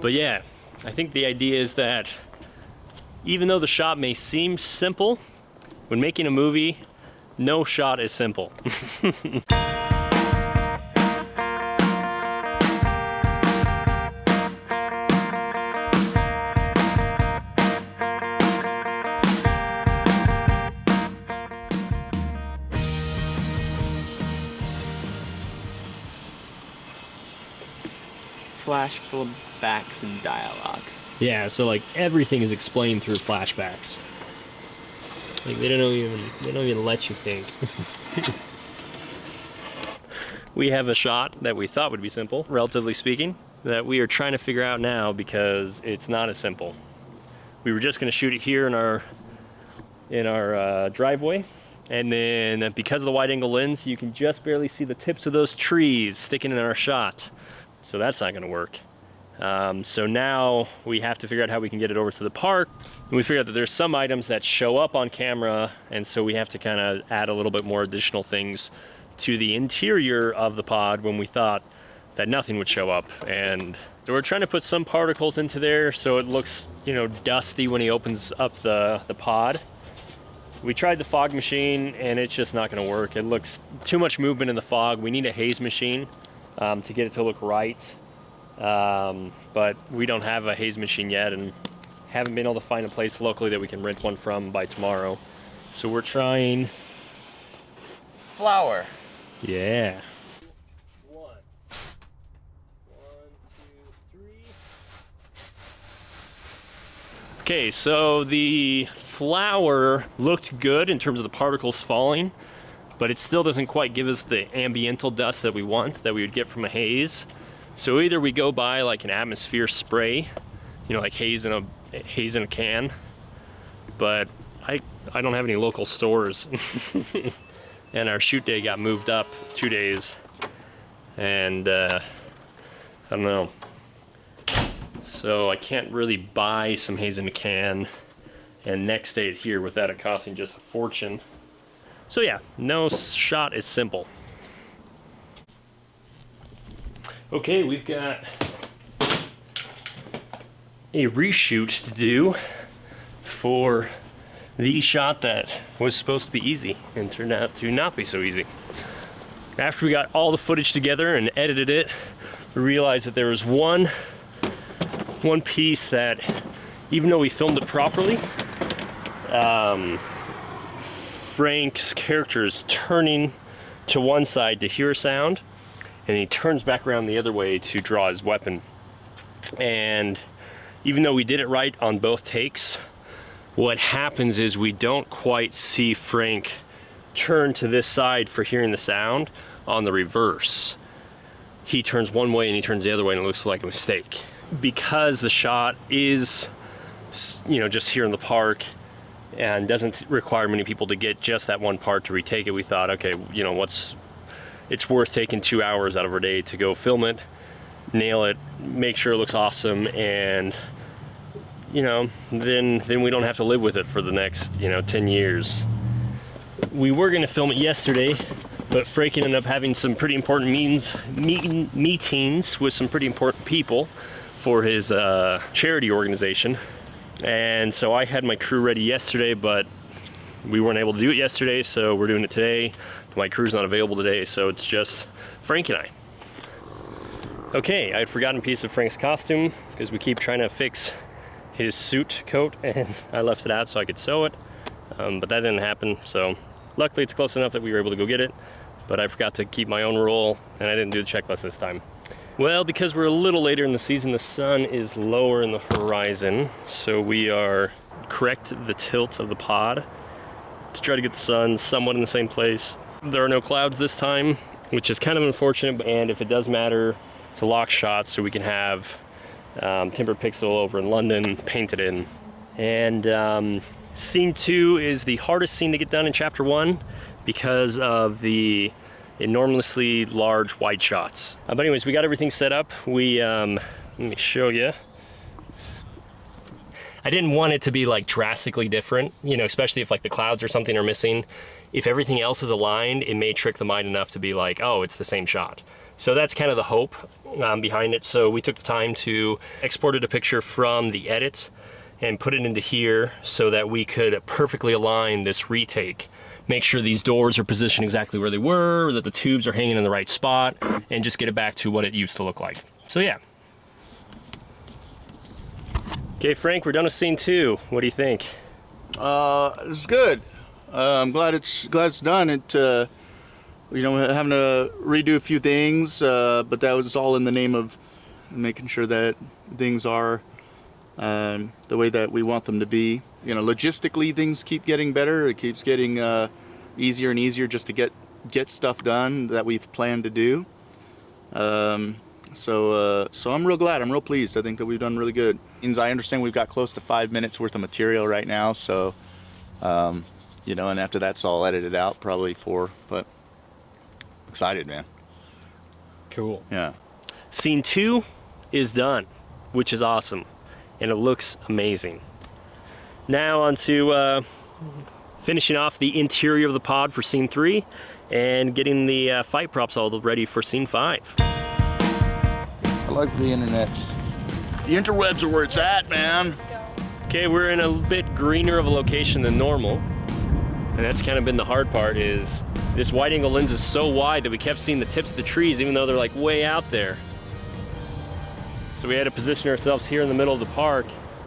But yeah, I think the idea is that even though the shot may seem simple, when making a movie, no shot is simple. Flashbacks and dialogue. Yeah, so like everything is explained through flashbacks. Like they don't even let you think. We have a shot that we thought would be simple, relatively speaking, that we are trying to figure out now because it's not as simple. We were just going to shoot it here in our driveway, and then because of the wide-angle lens, you can just barely see the tips of those trees sticking in our shot. So that's not going to work. So now we have to figure out how we can get it over to the park. And we figured out that there's some items that show up on camera, and so we have to kind of add a little bit more additional things to the interior of the pod when we thought that nothing would show up. And so we're trying to put some particles into there so it looks, you know, dusty when he opens up the pod. We tried the fog machine and it's just not going to work. It looks too much movement in the fog. We need a haze machine to get it to look right. But we don't have a haze machine yet and haven't been able to find a place locally that we can rent one from by tomorrow. So we're trying flour. Yeah. One, two, three. Okay, so the flour looked good in terms of the particles falling, but it still doesn't quite give us the ambiental dust that we want, that we would get from a haze. So either we go buy like an atmosphere spray, you know, like haze in a can, but I don't have any local stores. And our shoot day got moved up 2 days, and I don't know. So I can't really buy some haze in a can and next day it here without it costing just a fortune. So yeah, no shot is simple. Okay, we've got a reshoot to do for the shot that was supposed to be easy and turned out to not be so easy. After we got all the footage together and edited it, we realized that there was one piece that, even though we filmed it properly, Frank's character is turning to one side to hear a sound, and he turns back around the other way to draw his weapon. And even though we did it right on both takes, what happens is we don't quite see Frank turn to this side for hearing the sound on the reverse. He turns one way and he turns the other way and it looks like a mistake. Because the shot is, you know, just here in the park and doesn't require many people to get just that one part to retake it, we thought, okay, you know, it's worth taking 2 hours out of our day to go film it, nail it, make sure it looks awesome, and you know, then we don't have to live with it for the next, you know, 10 years. We were gonna film it yesterday, but Frank ended up having some pretty important meetings with some pretty important people for his charity organization. And so I had my crew ready yesterday, but we weren't able to do it yesterday, so we're doing it today. My crew's not available today, so it's just Frank and I. Okay, I had forgotten a piece of Frank's costume because we keep trying to fix his suit coat, and I left it out so I could sew it, but that didn't happen. So luckily it's close enough that we were able to go get it, but I forgot to keep my own roll and I didn't do the checklist this time. Well, because we're a little later in the season, the sun is lower in the horizon, so we are correct the tilt of the pod to try to get the sun somewhat in the same place. There are no clouds this time, which is kind of unfortunate, and if it does matter, it's a lock shot so we can have Timber Pixel over in London painted in. And scene 2 is the hardest scene to get done in chapter 1 because of the enormously large wide shots. But anyways, we got everything set up. Let me show you. I didn't want it to be like drastically different, you know, especially if like the clouds or something are missing. If everything else is aligned, it may trick the mind enough to be like, oh, it's the same shot. So that's kind of the hope behind it. So we took the time to exported a picture from the edits and put it into here so that we could perfectly align this retake. Make sure these doors are positioned exactly where they were, that the tubes are hanging in the right spot, and just get it back to what it used to look like. So yeah. Okay, Frank, we're done with scene 2. What do you think? It's good. I'm glad it's done. It you know, having to redo a few things, but that was all in the name of making sure that things are the way that we want them to be. You know, logistically things keep getting better. It keeps getting easier and easier just to get stuff done that we've planned to do. So I'm real glad. I'm real pleased. I think that we've done really good. And I understand we've got close to 5 minutes worth of material right now. So, you know, and after that's all edited out, probably 4. But excited, man. Cool. Yeah. Scene 2 is done, which is awesome, and it looks amazing. Now on to finishing off the interior of the pod for scene 3 and getting the fight props all ready for scene 5. I like the internet. The interwebs are where it's at, man. Okay, we're in a bit greener of a location than normal, and that's kind of been the hard part. Is this wide angle lens is so wide that we kept seeing the tips of the trees even though they're like way out there. So we had to position ourselves here in the middle of the park